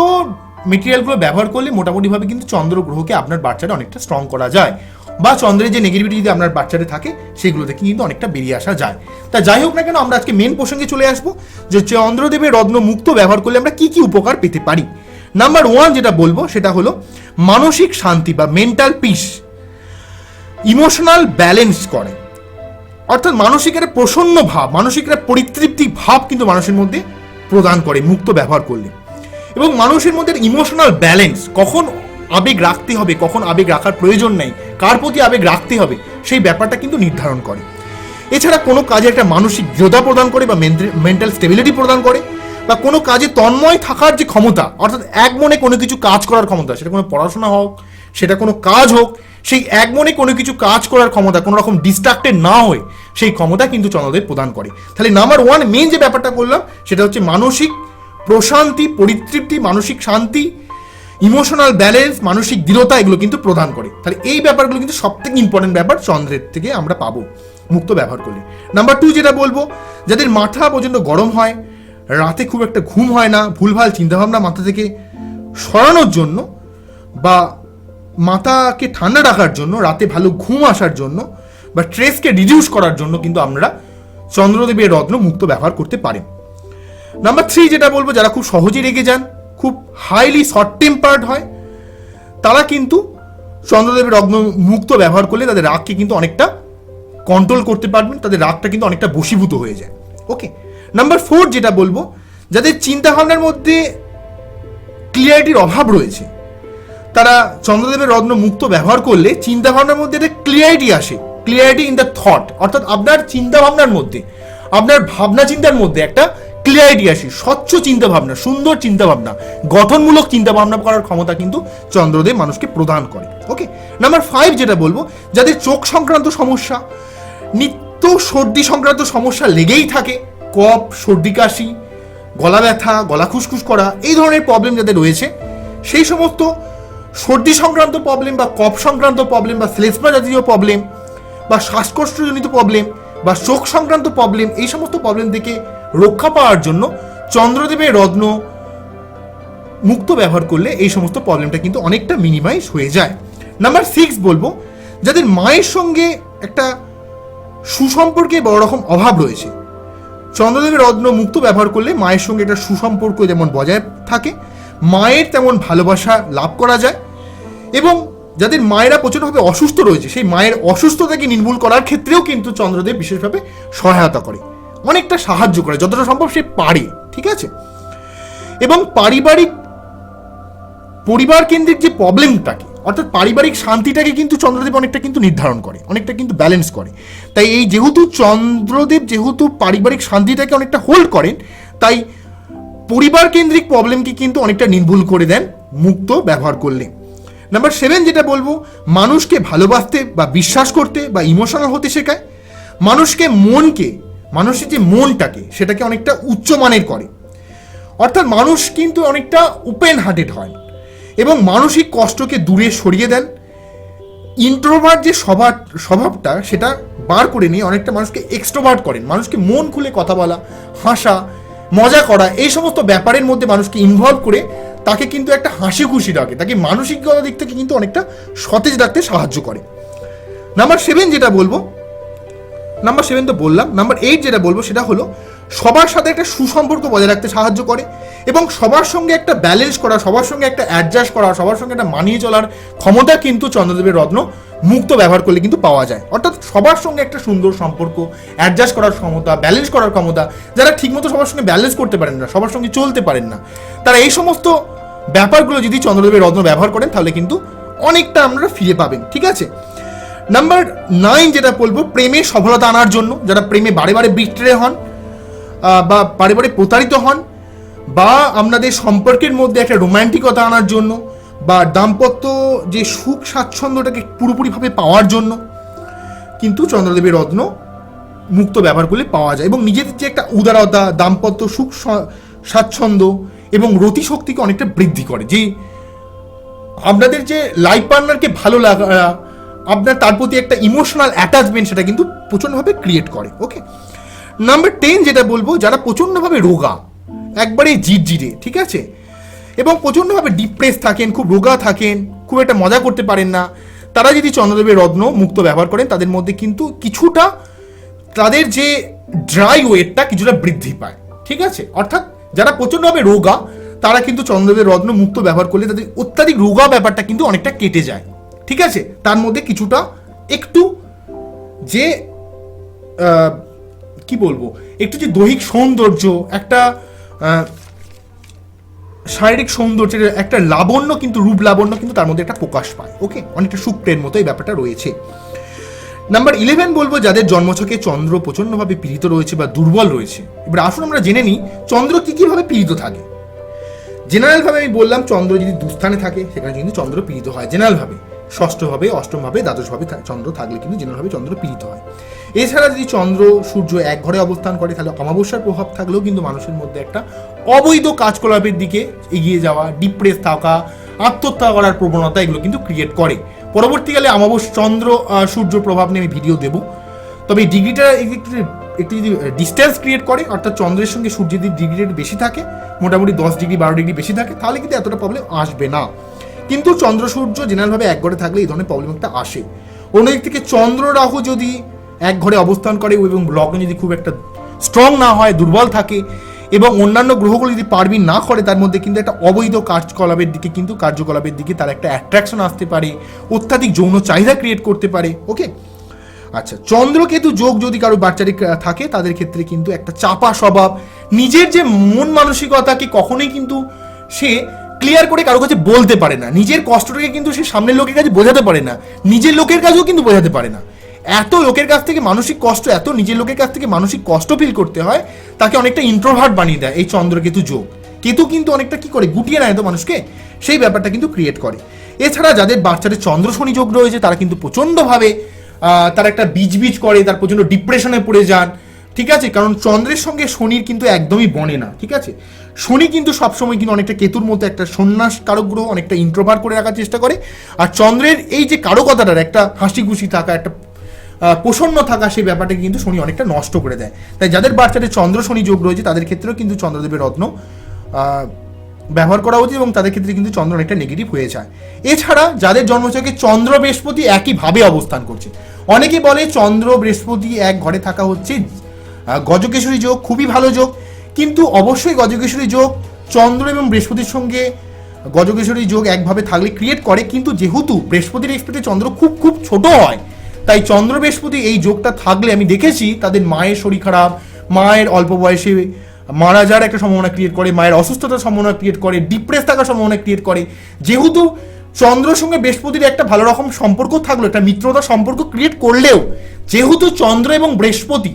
মেটেরিয়ালগুলো ব্যবহার করলে মোটামুটিভাবে কিন্তু চন্দ্র গ্রহকে আপনার বাচ্চাটা অনেকটা স্ট্রং করা যায়, বা চন্দ্রের যে নেগেটিভিটি যদি আপনার বাচ্চাদের থাকে সেগুলো থেকে কিন্তু অনেকটা বেরিয়ে আসা যায়। তা যাই হোক না কেন, আমরা আজকে মেন প্রসঙ্গে চলে আসবো যে চন্দ্রদেবের রত্ন মুক্ত ব্যবহার করলে আমরা কি কি উপকার পেতে পারি। নাম্বার 1 যেটা বলবো সেটা হলো মানসিক শান্তি বা মেন্টাল পিস, ইমোশনাল ব্যালেন্স করে, অর্থাৎ মানসিক একটা প্রসন্ন ভাব, মানসিক একটা পরিতৃপ্তি ভাব কিন্তু মানুষের মধ্যে প্রদান করে মুক্ত ব্যবহার করলে। এবং মানুষের মধ্যে ইমোশনাল ব্যালেন্স, কখন আবেগ রাখতে হবে, কখন আবেগ রাখার প্রয়োজন নেই, কার প্রতি আবেগ রাখতে হবে, সেই ব্যাপারটা কিন্তু নির্ধারণ করে। এছাড়া কোনো কাজে একটা মানসিক দৃঢ়তা প্রদান করে বা মেন্টাল স্টেবিলিটি প্রদান করে, বা কোনো কাজে তন্ময় থাকার যে ক্ষমতা, অর্থাৎ এক মনে কোনো কিছু কাজ করার ক্ষমতা, সেটা কোনো পড়াশোনা হোক, সেটা কোনো কাজ হোক, সেই এক মনে কোনো কিছু কাজ করার ক্ষমতা, কোনো রকম ডিস্ট্রাক্টেড না হয়ে সেই ক্ষমতা কিন্তু চন্দ্রদেব প্রদান করে। তাহলে নাম্বার 1 মেন যে ব্যাপারটা বললাম সেটা হচ্ছে মানসিক প্রশান্তি, পরিতৃপ্তি, মানসিক শান্তি, ইমোশনাল ব্যালেন্স, মানসিক দৃঢ়তা, এগুলো কিন্তু প্রদান করে। তাহলে এই ব্যাপারগুলো কিন্তু সব থেকে ইম্পর্টেন্ট ব্যাপার চন্দ্রের থেকে আমরা পাবো মুক্ত ব্যবহার করলে। নাম্বার 2 যেটা বলবো, যাদের মাথা পর্যন্ত গরম হয়, রাতে খুব একটা ঘুম হয় না, ভুলভাল চিন্তাভাবনা মাথা থেকে সরানোর জন্য বা মাথাকে ঠান্ডা রাখার জন্য, রাতে ভালো ঘুম আসার জন্য বা স্ট্রেসকে রিডিউস করার জন্য কিন্তু আমরা চন্দ্রদেবের রত্ন মুক্ত ব্যবহার করতে পারেন। নাম্বার 3 যেটা বলবো, যারা খুব সহজে রেগে যান, খুব হাইলি শর্ট টেম্পার্ড হয়, তারা কিন্তু চন্দ্রদেবের রত্ন মুক্ত ব্যবহার করলে তাদের রাগকে কিন্তু অনেকটা কন্ট্রোল করতে পারবেন, তাদের রাগটা কিন্তু অনেকটা বশীভূত হয়ে যায়। ওকে। নাম্বার 4 যেটা বলবো, যাদের চিন্তাভাবনার মধ্যে ক্লিয়ারিটির অভাব রয়েছে, তারা চন্দ্রদেবের রত্ন মুক্ত ব্যবহার করলে চিন্তাভাবনার মধ্যে একটা ক্লিয়ারিটি আসে, ক্লিয়ারিটি ইন দ্য থট, অর্থাৎ আপনার চিন্তাভাবনার মধ্যে, আপনার ভাবনা চিন্তার মধ্যে একটা ক্লিয়ারিটি আসে, স্বচ্ছ চিন্তাভাবনা, সুন্দর চিন্তাভাবনা, গঠনমূলক চিন্তাভাবনা করার ক্ষমতা কিন্তু চন্দ্রদেব মানুষকে প্রদান করে। ওকে। নাম্বার 5 যেটা বলবো, যাদের চোখ সংক্রান্ত সমস্যা, নিত্য সর্দি সংক্রান্ত সমস্যা লেগেই থাকে, কফ, সর্দি কাশি, গলা ব্যথা, গলা খুসখুস করা, এই ধরনের প্রবলেম যাদের রয়েছে, সেই সমস্ত সর্দি সংক্রান্ত প্রবলেম বা কফ সংক্রান্ত প্রবলেম বা শ্লেষ্মা জাতীয় প্রবলেম বা শ্বাসকষ্টজনিত প্রবলেম বা চোখ সংক্রান্ত প্রবলেম, এই সমস্ত প্রবলেম থেকে রক্ষা পাওয়ার জন্য চন্দ্রদেবের রত্ন মুক্ত ব্যবহার করলে এই সমস্ত প্রবলেমটা কিন্তু অনেকটা মিনিমাইজ হয়ে যায়। নাম্বার 6 বলবো, যাদের মায়ের সঙ্গে একটা সুসম্পর্কে বড় রকম অভাব রয়েছে, চন্দ্রদেবের রত্ন মুক্ত ব্যবহার করলে মায়ের সঙ্গে একটা সুসম্পর্ক যেমন বজায় থাকে, মায়ের তেমন ভালোবাসা লাভ করা যায়, এবং যাদের মায়েরা প্রচণ্ডভাবে অসুস্থ রয়েছে সেই মায়ের অসুস্থতাকে নির্মূল করার ক্ষেত্রেও কিন্তু চন্দ্রদেব বিশেষভাবে সহায়তা করে, অনেকটা সাহায্য করে যতটা সম্ভব সে পারে। ঠিক আছে, এবং পরিবার কেন্দ্রিক যে প্রবলেমটাকে, অর্থাৎ পারিবারিক শান্তিটাকে কিন্তু চন্দ্রদেব অনেকটা কিন্তু নির্ধারণ করে, অনেকটা কিন্তু ব্যালেন্স করে। তাই এই যেহেতু চন্দ্রদেব যেহেতু পারিবারিক শান্তিটাকে অনেকটা হোল্ড করেন, তাই পরিবার কেন্দ্রিক প্রবলেমকে কিন্তু অনেকটা নির্মূল করে দেন মুক্ত ব্যবহার করলে। নাম্বার 7 যেটা বলবো, মানুষকে ভালোবাসতে বা বিশ্বাস করতে বা ইমোশনাল হতে শেখায়, মানুষের যে মনটাকে সেটাকে অনেকটা উচ্চমানের করে, অর্থাৎ মানুষ কিন্তু অনেকটা ওপেন হার্টেড হয় এবং মানসিক কষ্টকে দূরে সরিয়ে দেন। ইন্ট্রোভার্ট যে স্বভাবটা সেটা বার করে নিয়ে অনেকটা মানুষকে এক্সট্রোভার্ট করেন, মানুষকে মন খুলে কথা বলা, হাসা, মজা করা, এই সমস্ত ব্যাপারের মধ্যে মানুষকে ইনভলভ করে তাকে কিন্তু একটা হাসি খুশি রাখে, তাকে মানসিকগত দিক থেকে কিন্তু অনেকটা সতেজ রাখতে সাহায্য করে। নাম্বার 7 যেটা বলবো, নাম্বার 7 তো বললাম, নাম্বার 8 যেটা বলবো সেটা হলো সবার সাথে একটা সুসম্পর্ক বজায় রাখতে সাহায্য করে এবং সবার সঙ্গে একটা ব্যালেন্স করা, সবার সঙ্গে একটা অ্যাডজাস্ট করা, সবার সঙ্গে একটা মানিয়ে চলার ক্ষমতা কিন্তু চন্দ্রদেবের রত্ন মুক্ত ব্যবহার করলে কিন্তু পাওয়া যায়। অর্থাৎ সবার সঙ্গে একটা সুন্দর সম্পর্ক, অ্যাডজাস্ট করার ক্ষমতা, ব্যালেন্স করার ক্ষমতা, যারা ঠিকমতো সবার সঙ্গে ব্যালেন্স করতে পারেন না, সবার সঙ্গে চলতে পারেন না, তারা এই সমস্ত ব্যাপারগুলো যদি চন্দ্রদেবের রত্ন ব্যবহার করেন তাহলে কিন্তু অনেকটা আমরা ফিরে পাবেন। ঠিক আছে, নাম্বার 9 যেটা বলবো, প্রেমে সফলতা আনার জন্য, যারা প্রেমে বারে বারে বিট্রে হন বা বারে বারে প্রতারিত হন, বা আপনাদের সম্পর্কের মধ্যে একটা রোম্যান্টিকতা আনার জন্য, বা দাম্পত্য যে সুখ স্বাচ্ছন্দ্যটাকে পুরোপুরিভাবে পাওয়ার জন্য কিন্তু চন্দ্রদেবের রত্ন মুক্ত ব্যবহার করলে পাওয়া যায়, এবং নিজেদের যে একটা উদারতা, দাম্পত্য সুখ স্বাচ্ছন্দ্য এবং রতিশক্তিকে অনেকটা বৃদ্ধি করে, যে আপনাদের যে লাইফ পার্টনারকে ভালো লাগা, আপনার তার প্রতি একটা ইমোশনাল অ্যাটাচমেন্ট, সেটা কিন্তু প্রচণ্ডভাবে ক্রিয়েট করে। ওকে, নাম্বার 10 যেটা বলবো, যারা প্রচণ্ডভাবে রোগা, একবারে জিরজিরে, ঠিক আছে, এবং প্রচণ্ডভাবে ডিপ্রেস থাকেন, খুব রোগা থাকেন, খুব একটা মজা করতে পারেন না, তারা যদি চন্দ্রদেবের রত্ন মুক্ত ব্যবহার করেন তাদের মধ্যে কিন্তু কিছুটা তাদের যে ড্রাই ওয়েটটা কিছুটা বৃদ্ধি পায়। ঠিক আছে, অর্থাৎ যারা প্রচণ্ডভাবে রোগা তারা কিন্তু চন্দ্রদেবের রত্ন মুক্ত ব্যবহার করলে তাদের অত্যাধিক রোগা ব্যাপারটা কিন্তু অনেকটা কেটে যায়। ঠিক আছে, তার মধ্যে কিছুটা একটু যে কি বলবো, একটু যে দৈহিক সৌন্দর্য, একটা শারীরিক সৌন্দর্যের একটা লাবণ্য, কিন্তু রূপ লাবণ্য কিন্তু তার মধ্যে একটা প্রকাশ পায়। ওকে, অনেকটা শুক্রের মতো এই ব্যাপারটা রয়েছে। নাম্বার 11 বলবো, যাদের জন্মছকে চন্দ্র প্রচণ্ডভাবে পীড়িত রয়েছে বা দুর্বল রয়েছে। এবার আসুন আমরা জেনে নিই চন্দ্র কি কিভাবে পীড়িত থাকে। জেনারেলভাবে আমি বললাম, চন্দ্র যদি দুস্থানে থাকে সেখানে কিন্তু চন্দ্র পীড়িত হয় জেনারেলভাবে, ষষ্ঠভাবে, অষ্টমভাবে, দ্বাদশভাবে চন্দ্র থাকলে কিন্তু জেনারেলভাবে চন্দ্র পীড়িত হয়। এছাড়া যদি চন্দ্র সূর্য এক ঘরে অবস্থান করে তাহলে অমাবস্যার প্রভাব থাকলেও কিন্তু মানুষের মধ্যে একটা অবৈধ কাজকলাপের দিকে এগিয়ে যাওয়া, ডিপ্রেস থাকা, আত্মহত্যা করার প্রবণতা, এগুলো কিন্তু ক্রিয়েট করে। পরবর্তীকালে অমাবস্যা চন্দ্র সূর্য প্রভাব নিয়ে আমি ভিডিও দেবো, তবে এই ডিগ্রিটা একটু যদি ডিস্টেন্স ক্রিয়েট করে, অর্থাৎ চন্দ্রের সঙ্গে সূর্যের যদি ডিগ্রি বেশি থাকে, মোটামুটি 10 ডিগ্রি 12 ডিগ্রি বেশি থাকে, তাহলে কিন্তু এতটা প্রবলেম আসবে না। কিন্তু চন্দ্র সূর্য জেনারেলভাবে এক ঘরে থাকলে এই ধরনের প্রবলেম একটা আসে। অন্যদিক থেকে চন্দ্র রাহু যদি এক ঘরে অবস্থান করে এবং লগ্ন যদি খুব একটা স্ট্রং না হয়, দুর্বল থাকে, এবং অন্যান্য গ্রহগুলো যদি পারবিন না করে, তার মধ্যে কিন্তু একটা অবৈধ কার্যকলাপের দিকে তার একটা অ্যাট্রাকশন আসতে পারে, অত্যাধিক যৌন চাহিদা ক্রিয়েট করতে পারে। ওকে, আচ্ছা, চন্দ্রকেতু যোগ যদি কারো বাচ্চারিক থাকে তাদের ক্ষেত্রে কিন্তু একটা চাপা স্বভাব, নিজের যে মন মানসিকতাকে কখনোই কিন্তু সে ক্লিয়ার করে কারো কাছে বলতে পারে না, নিজের কষ্টটাকে কিন্তু সে সামনের লোকের কাছে বোঝাতে পারে না, নিজের লোকের কাছেও কিন্তু বোঝাতে পারে না। এত লোকের কাছ থেকে মানসিক কষ্ট, এত নিজের লোকের কাছ থেকে মানসিক কষ্ট ফিল করতে হয়, তাকে অনেকটা ইন্ট্রোভার্ট বানিয়ে দেয় এই চন্দ্রকেতু যোগ। কেতু কিন্তু অনেকটা কি করে, গুটিয়ে নেয় তো মানুষকে, সেই ব্যাপারটা কিন্তু ক্রিয়েট করে। এছাড়া যাদের বাচ্চাদের চন্দ্র শনি যোগ রয়েছে তারা কিন্তু প্রচণ্ডভাবে তারা একটা বীজ করে, তার প্রচণ্ড ডিপ্রেশনে পড়ে যান। ঠিক আছে, কারণ চন্দ্রের সঙ্গে শনির কিন্তু একদমই বনে না। ঠিক আছে, শনি কিন্তু সবসময় কিন্তু অনেকটা কেতুর মতো একটা সন্ন্যাস কারক গ্রহ, অনেকটা ইন্ট্রোভার্ট করে রাখার চেষ্টা করে। আর চন্দ্রের এই যে কারকতাটার একটা হাসি খুশি থাকা, একটা প্রসন্ন থাকা, সেই ব্যাপারটাকে কিন্তু শনি অনেকটা নষ্ট করে দেয়। তাই যাদের বাচ্চাদের চন্দ্র শনি যোগ রয়েছে তাদের ক্ষেত্রেও কিন্তু চন্দ্রদেবের রত্ন ব্যবহার করা উচিত, এবং তাদের ক্ষেত্রে কিন্তু চন্দ্র অনেকটা নেগেটিভ হয়ে যায়। এছাড়া যাদের জন্মছকে চন্দ্র বৃহস্পতি একইভাবে অবস্থান করছে, অনেকে বলে চন্দ্র বৃহস্পতি এক ঘরে থাকা হচ্ছে গজকেশরী যোগ, খুবই ভালো যোগ। কিন্তু অবশ্যই গজকেশরী যোগ চন্দ্র এবং বৃহস্পতির সঙ্গে গজকেশরী যোগ একভাবে থাকলে ক্রিয়েট করে, কিন্তু যেহেতু বৃহস্পতির এক্সপেক্টে চন্দ্র খুব খুব ছোট হয়, তাই চন্দ্র বৃহস্পতি এই যোগটা থাকলে আমি দেখেছি তাদের মায়ের শরীর খারাপ, মায়ের অল্প বয়সে মারা যাওয়ার একটা সম্ভাবনা ক্রিয়েট করে, মায়ের অসুস্থতার সম্ভাবনা ক্রিয়েট করে, ডিপ্রেস থাকার সম্ভাবনা ক্রিয়েট করে। যেহেতু চন্দ্রের সঙ্গে বৃহস্পতির একটা ভালো রকম সম্পর্ক থাকলো, একটা মিত্রতার সম্পর্ক ক্রিয়েট করলেও, যেহেতু চন্দ্র এবং বৃহস্পতি,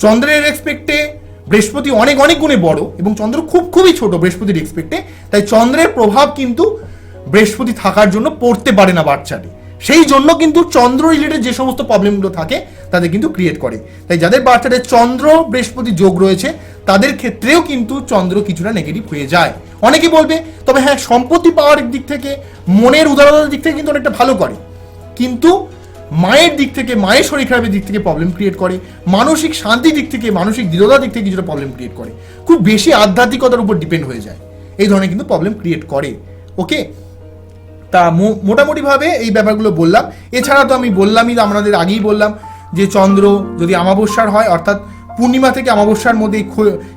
চন্দ্রের এক্সপেক্টে বৃহস্পতি অনেক অনেক গুণে বড় এবং চন্দ্র খুবই ছোট বৃহস্পতির এক্সপেক্টে, তাই চন্দ্রের প্রভাব কিন্তু বৃহস্পতি থাকার জন্য পড়তে পারে না বাচ্চাটি। সেই জন্য কিন্তু চন্দ্র রিলেটেড যে সমস্ত প্রবলেমগুলো থাকে তাদের কিন্তু ক্রিয়েট করে। তাই যাদের বাচ্চাদের চন্দ্র বৃহস্পতি যোগ রয়েছে তাদের ক্ষেত্রেও কিন্তু চন্দ্র কিছুটা নেগেটিভ হয়ে যায়। অনেকে বলবে তবে হ্যাঁ, সম্পত্তি পাওয়ার দিক থেকে, মনের উদারতার দিক থেকে কিন্তু অনেকটা ভালো করে, কিন্তু মায়ের দিক থেকে, মায়ের শরীর খারাপের দিক থেকে প্রবলেম ক্রিয়েট করে, মানসিক শান্তির দিক থেকে, মানসিক দৃঢ়তার দিক থেকে কিছুটা প্রবলেম ক্রিয়েট করে, খুব বেশি আধ্যাত্মিকতার উপর ডিপেন্ড হয়ে যায়, এই ধরনের কিন্তু প্রবলেম ক্রিয়েট করে। ওকে, তা মোটামুটিভাবে এই ব্যাপারগুলো বললাম। এছাড়া তো আমি বললামই, আপনাদের আগেই বললাম যে চন্দ্র যদি আমাবস্যার হয়, অর্থাৎ পূর্ণিমা থেকে আমাবস্যার মধ্যে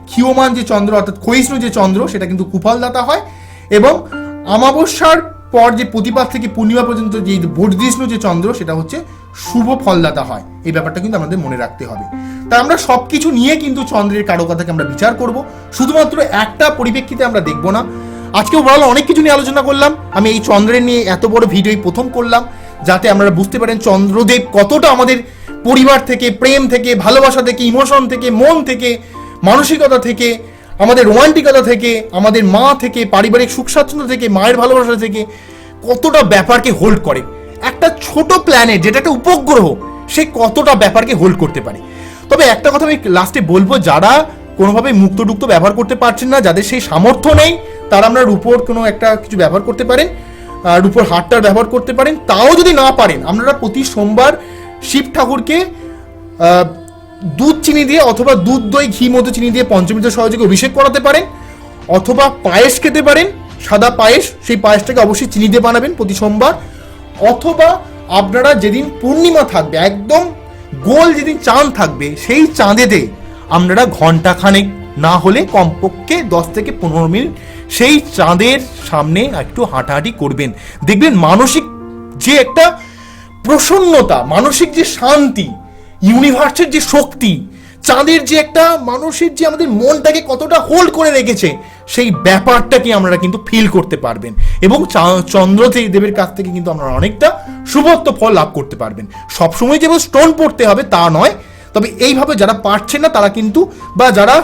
ক্ষীয়মান যে চন্দ্র অর্থাৎ ক্ষয়িষ্ণু যে চন্দ্র, সেটা কিন্তু কুফলদাতা হয়, এবং আমাবস্যার পর যে প্রতিপাদ থেকে পূর্ণিমা পর্যন্ত যে বর্ধিষ্ণু যে চন্দ্র, সেটা হচ্ছে শুভ ফলদাতা হয়। এই ব্যাপারটা কিন্তু আমাদের মনে রাখতে হবে। তাই আমরা সব কিছু নিয়ে কিন্তু চন্দ্রের কারকতাকে আমরা বিচার করব, শুধুমাত্র একটা পরিপ্রেক্ষিতে আমরা দেখব না। আজকে ওভারঅল অনেক কিছু নিয়ে আলোচনা করলাম। আমি এই চন্দ্রের নিয়ে এত বড় ভিডিওই প্রথম করলাম, যাতে আপনারা বুঝতে পারেন চন্দ্রদেব কতটা আমাদের পরিবার থেকে, প্রেম থেকে, ভালোবাসা থেকে, ইমোশন থেকে, মন থেকে, মানসিকতা থেকে, আমাদের রোমান্টিকতা থেকে, আমাদের মা থেকে, পারিবারিক সুখ স্বাচ্ছন্দ্য থেকে, মায়ের ভালোবাসা থেকে কতটা ব্যাপারকে হোল্ড করে। একটা ছোট প্ল্যানেট যেটা একটা উপগ্রহ, সে কতটা ব্যাপারকে হোল্ড করতে পারে। তবে একটা কথা আমি লাস্টে বলবো, যারা কোনোভাবে মুক্তটুক্ত ব্যবহার করতে পারছেন না, যাদের সেই সামর্থ্য নেই, তারা আপনার রূপোর কোনো একটা কিছু ব্যবহার করতে পারেন, রূপোর হারটার ব্যবহার করতে পারেন। তাও যদি না পারেন, আপনারা প্রতি সোমবার শিব ঠাকুরকে দুধ চিনি দিয়ে অথবা দুধ দই ঘি মধু চিনি দিয়ে পঞ্চমৃত সহযোগে অভিষেক করাতে পারেন, অথবা পায়েস খেতে পারেন, সাদা পায়েস, সেই পায়েসটাকে অবশ্যই চিনি দিয়ে বানাবেন প্রতি সোমবার। অথবা আপনারা যেদিন পূর্ণিমা থাকবে, একদম গোল যেদিন চাঁদ থাকবে, সেই চাঁদেতে আপনারা ঘন্টাখানেক না হলে কমপক্ষে 10 থেকে 15 মিনিট সেই চাঁদের সামনে একটু হাঁটাহাঁটি করবেন। দেখবেন মানসিক যে একটা প্রসন্নতা, মানসিক যে শান্তি, ইউনিভার্সের যে শক্তি, চাঁদের যে একটা মানুষের যে আমাদের মনটাকে কতটা হোল্ড করে রেখেছে, সেই ব্যাপারটাকে আমরা কিন্তু ফিল করতে পারবেন, এবং চন্দ্রদেবের কাছ থেকে কিন্তু আমরা অনেকটা শুভত্ব ফল লাভ করতে পারবেন। সবসময় যেমন স্টোন পড়তে হবে তা নয়, তবে এইভাবে যারা পারছেন না তারা কিন্তু, বা যারা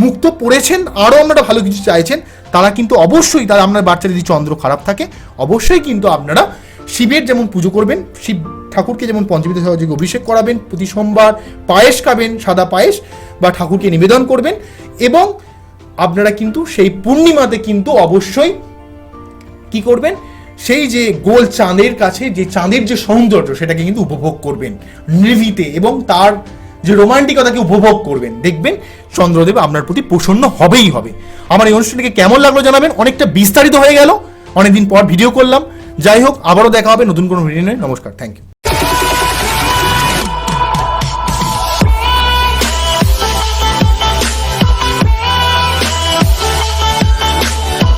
মুক্ত পড়েছেন আরও আপনারা ভালো কিছু চাইছেন, তারা কিন্তু অবশ্যই, তারা আপনার বাচ্চার যদি চন্দ্র খারাপ থাকে, অবশ্যই কিন্তু আপনারা শিবের যেমন পুজো করবেন, শিব ঠাকুরকে যেমন পঞ্চমৃত সহযোগে অভিষেক করাবেন, প্রতি সোমবার পায়েস খাবেন, সাদা পায়েস, বা ঠাকুরকে নিবেদন করবেন, এবং আপনারা কিন্তু সেই পূর্ণিমাতে কিন্তু অবশ্যই কি করবেন, সেই যে গোল চাঁদের কাছে যে চাঁদের যে সৌন্দর্য, সেটাকে কিন্তু উপভোগ করবেন নির্ভীতে, এবং তার যে রোমান্টিকতাকে উপভোগ করবেন। দেখবেন চন্দ্রদেব আপনার প্রতি প্রসন্ন হবেই হবে। আমার এই অনুষ্ঠানটিকে কেমন লাগলো জানাবেন। অনেকটা বিস্তারিত হয়ে গেল, অনেকদিন পর ভিডিও করলাম। যাই হোক, আবারও দেখা হবে নতুন কোনো ভিডিও নিয়ে। নমস্কার, থ্যাংক ইউ।